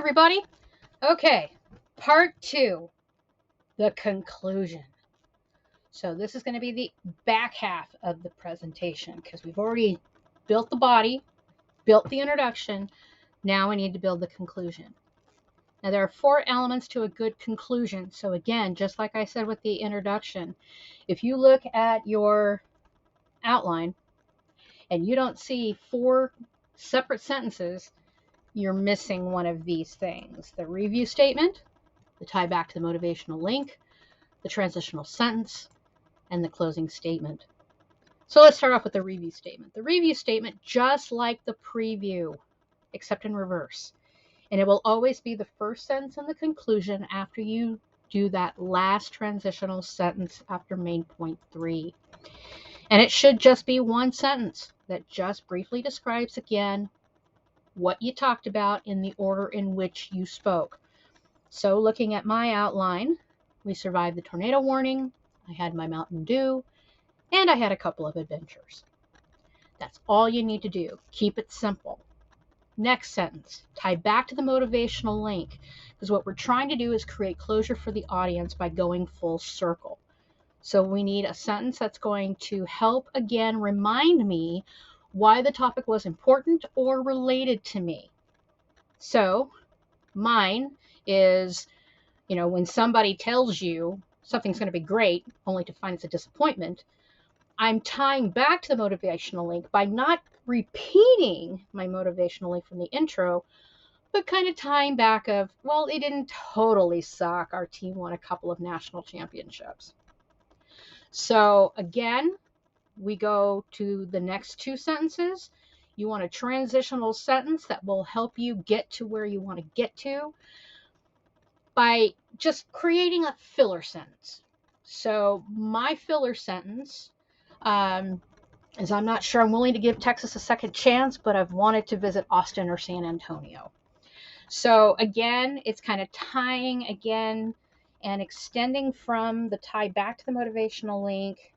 everybody. Okay, part 2, the conclusion. So this is going to be the back half of the presentation because we've already built the body, built the introduction. Now we need to build the conclusion. Now there are 4 elements to a good conclusion. So again, just like I said with the introduction, if you look at your outline and you don't see 4 separate sentences, you're missing one of these things: the review statement, the tie back to the motivational link, the transitional sentence, and the closing statement. So let's start off with the review statement. The review statement, just like the preview, except in reverse. And it will always be the first sentence and the conclusion after you do that last transitional sentence after main point 3. And it should just be one sentence that just briefly describes again what you talked about in the order in which you spoke. So looking at my outline, we survived the tornado warning, I had my Mountain Dew, and I had a couple of adventures. That's all you need to do. Keep it simple. Next sentence, tie back to the motivational link, because what we're trying to do is create closure for the audience by going full circle. So we need a sentence that's going to help again remind me why the topic was important or related to me. So mine is, when somebody tells you something's going to be great only to find it's a disappointment, I'm tying back to the motivational link by not repeating my motivational link from the intro, but kind of tying back of, well, it didn't totally suck. Our team won a couple of national championships. So again, we go to the next 2 sentences. You want a transitional sentence that will help you get to where you want to get to by just creating a filler sentence. So my filler sentence is, I'm not sure I'm willing to give Texas a second chance, but I've wanted to visit Austin or San Antonio. So again, it's kind of tying again and extending from the tie back to the motivational link.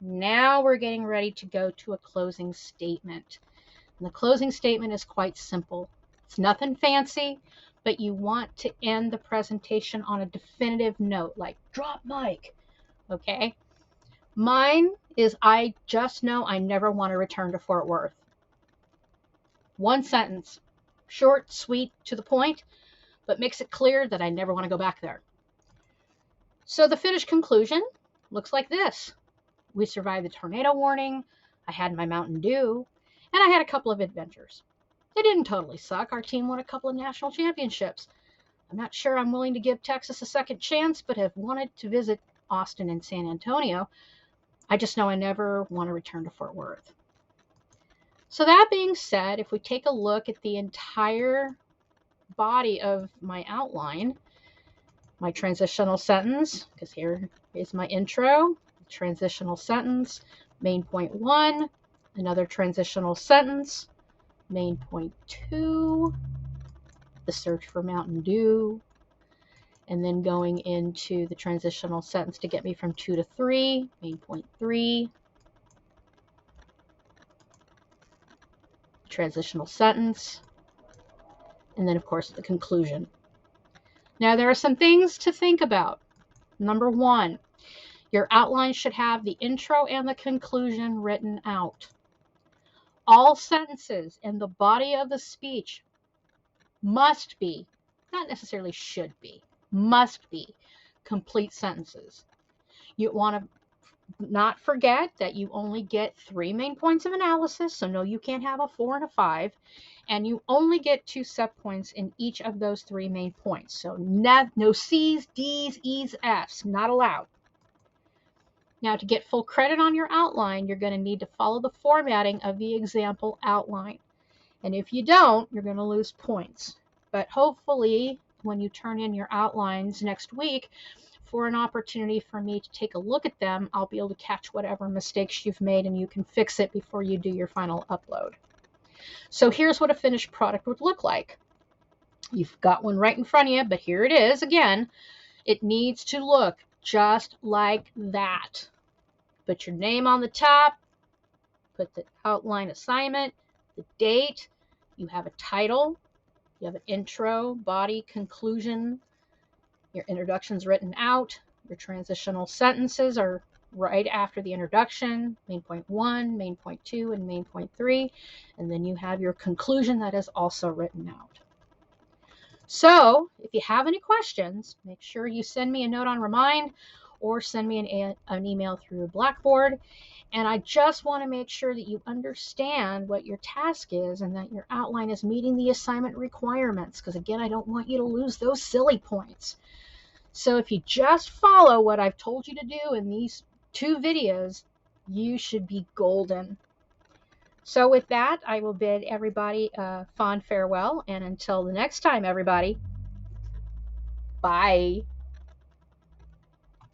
Now we're getting ready to go to a closing statement. And the closing statement is quite simple. It's nothing fancy, but you want to end the presentation on a definitive note, like drop mic, okay? Mine is, I just know I never want to return to Fort Worth. One sentence, short, sweet, to the point, but makes it clear that I never want to go back there. So the finished conclusion looks like this. We survived the tornado warning, I had my Mountain Dew, and I had a couple of adventures. It didn't totally suck. Our team won a couple of national championships. I'm not sure I'm willing to give Texas a second chance, but have wanted to visit Austin and San Antonio. I just know I never want to return to Fort Worth. So that being said, if we take a look at the entire body of my outline, my transitional sentence, because here is my intro, transitional sentence, main point 1, another transitional sentence, main point 2, the search for Mountain Dew, and then going into the transitional sentence to get me from 2 to 3, main point 3, transitional sentence, and then of course the conclusion. Now there are some things to think about. Number 1, your outline should have the intro and the conclusion written out. All sentences in the body of the speech must be, not necessarily should be, must be complete sentences. You want to not forget that you only get 3 main points of analysis, so no, you can't have a 4 and a 5, and you only get 2 subpoints in each of those 3 main points. So no C's, D's, E's, F's, not allowed. Now, to get full credit on your outline, you're going to need to follow the formatting of the example outline. And if you don't, you're going to lose points. But hopefully, when you turn in your outlines next week for an opportunity for me to take a look at them, I'll be able to catch whatever mistakes you've made and you can fix it before you do your final upload. So here's what a finished product would look like. You've got one right in front of you, but here it is again. It needs to look just like that. Put your name on the top, put the outline assignment, the date, you have a title, You have an intro, body, conclusion. Your introduction's written out. Your transitional sentences are right after the introduction, main point 1, main point 2, and main point 3. And then you have your conclusion that is also written out. So if you have any questions, make sure you send me a note on Remind or send me an email through Blackboard. And I just want to make sure that you understand what your task is and that your outline is meeting the assignment requirements. Because again, I don't want you to lose those silly points. So if you just follow what I've told you to do in these 2 videos, you should be golden. So with that, I will bid everybody a fond farewell. And until the next time, everybody, bye.